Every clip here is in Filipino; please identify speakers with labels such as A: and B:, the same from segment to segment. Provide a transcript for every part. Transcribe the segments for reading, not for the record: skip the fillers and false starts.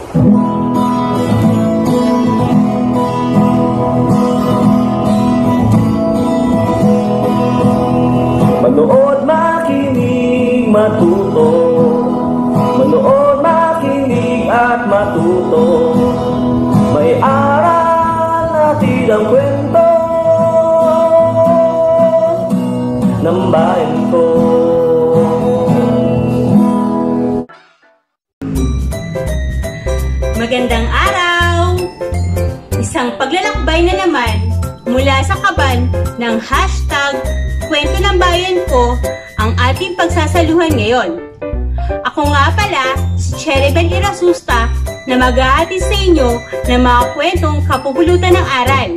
A: Manood, makinig, matuto. Manood, makinig at matuto. May aral natin ang kwento ng bayan ko.
B: Magandang araw! Isang paglalakbay na naman mula sa kaban ng hashtag Kwento ng Bayan Ko ang ating pagsasaluhan ngayon. Ako nga pala si Cheribel Irasusta na mag-ahatid sa inyo ng mga kwentong kapupulutan ng aral.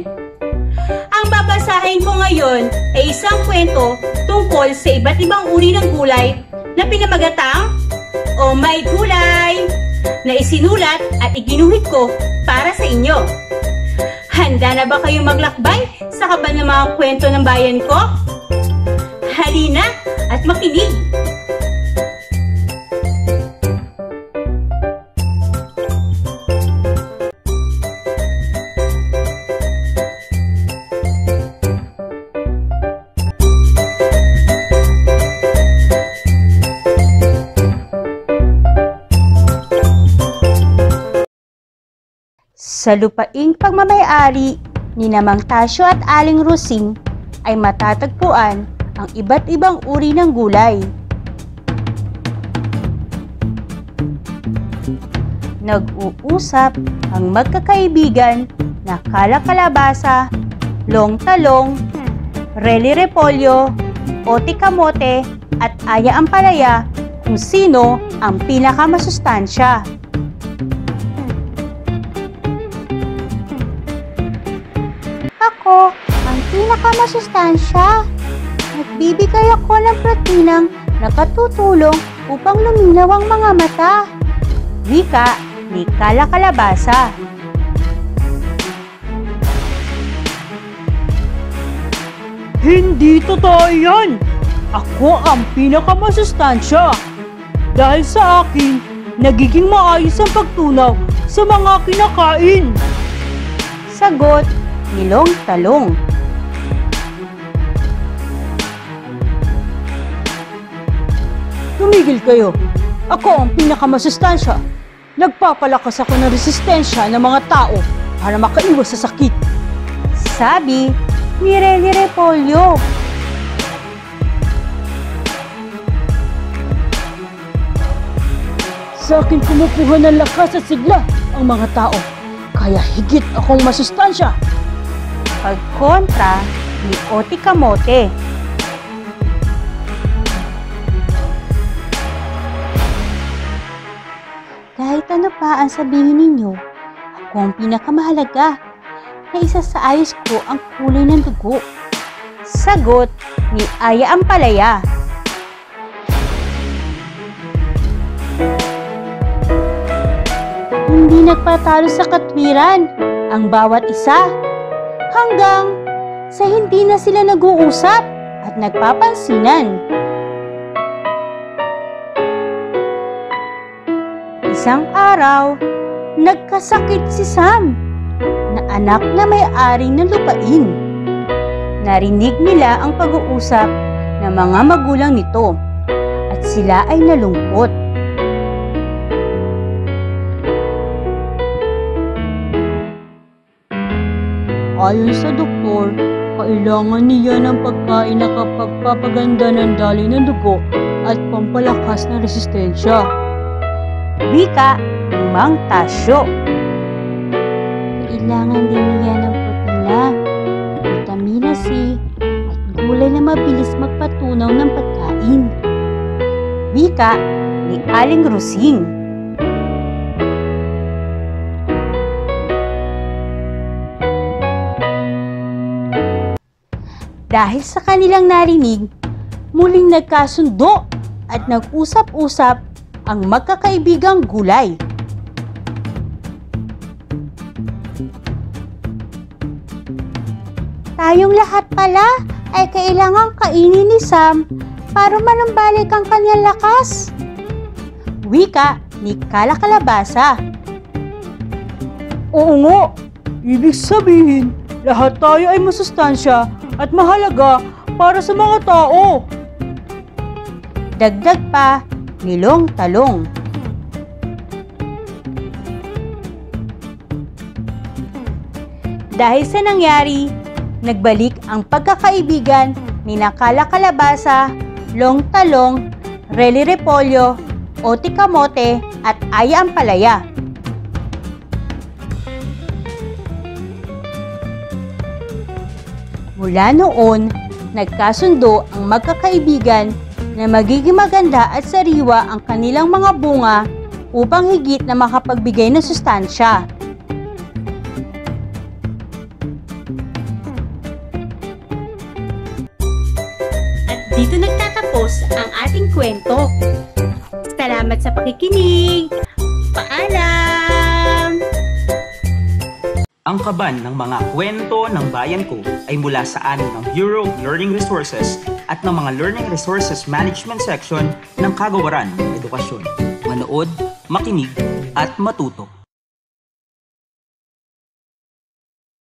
B: Ang babasahin ko ngayon ay isang kwento tungkol sa iba't ibang uri ng gulay na pinamagatang "Oh My Gulay" na isinulat at iginuhit ko para sa inyo. Handa na ba kayong maglakbay sa kaban ng mga kwento ng bayan ko? Halina at makinig!
C: Sa lupaing pagmamayari ni Mang Tasyo at Aling Rosing ay matatagpuan ang iba't ibang uri ng gulay. Nag-uusap ang magkakaibigan na kalakalabasa, long-talong, reli-repolyo, ote-kamote at aya-ampalaya kung sino ang pinakamasustansya. Ako ang pinakamasustansya. Nagbibigay ako ng proteinang nakatutulong upang luminaw ang mga mata. Wika ni Kalakalabasa.
D: Hindi totoo yan! Ako ang pinakamasustansya. Dahil sa akin, nagiging maayos ang pagtunaw sa mga kinakain.
C: Sagot ni Long-Talong.
D: Tumigil kayo. Ako ang pinakamasustansya. Nagpapalakas ako ng resistensya ng mga tao para makaiwas sa sakit.
C: Sabi ni Reli-Repolyo.
D: Sa akin kumukuha ng lakas at sigla ang mga tao. Kaya higit akong masustansya.
C: Pagkontra ni Ote-Kamote. Kahit ano pa ang sabihin ninyo, ako ang pinakamahalaga na isasaayos ko ang kulay ng dugo. Sagot ni Aya-Ampalaya. Hindi nagpatalo sa katwiran ang bawat isa hanggang sa hindi na sila nag-uusap at nagpapansinan. Isang araw, nagkasakit si Sam na anak na may-ari ng lupain. Narinig nila ang pag-uusap ng mga magulang nito at sila ay nalungkot.
D: Ayon sa doktor, kailangan niya ng pagkain na kapagpapaganda ng daloy ng dugo at pampalakas ng resistensya.
C: Wika ni Mang Tasyo. Kailangan din niya ng protina, vitamina C at gulay na mabilis magpatunaw ng pagkain. Wika ni Aling Rosing. Dahil sa kanilang narinig, muling nagkasundo at nag-usap-usap ang magkakaibigang gulay. Tayong lahat pala ay kailangang kainin ni Sam para manumbalik ang kanyang lakas. Wika ni Kalakalabasa.
D: Oo nga. Ibig sabihin, lahat tayo ay masustansya at mahalaga para sa mga tao.
C: Dagdag pa ni Long Talong. Dahil sa nangyari, nagbalik ang pagkakaibigan ni Kala Kalabasa, Long Talong, Rely Repolyo, Oti Kamote at Aya Ampalaya. Mula noon, nagkasundo ang magkakaibigan na magiging maganda at sariwa ang kanilang mga bunga upang higit na makapagbigay ng sustansya.
B: At dito nagtatapos ang ating kwento. Salamat sa pakikinig. Paalam!
E: Ang kaban ng mga kwento ng bayan ko ay mula sa amin ng Bureau of Learning Resources at ng mga Learning Resources Management Section ng Kagawaran ng Edukasyon. Manood, makinig, at matuto.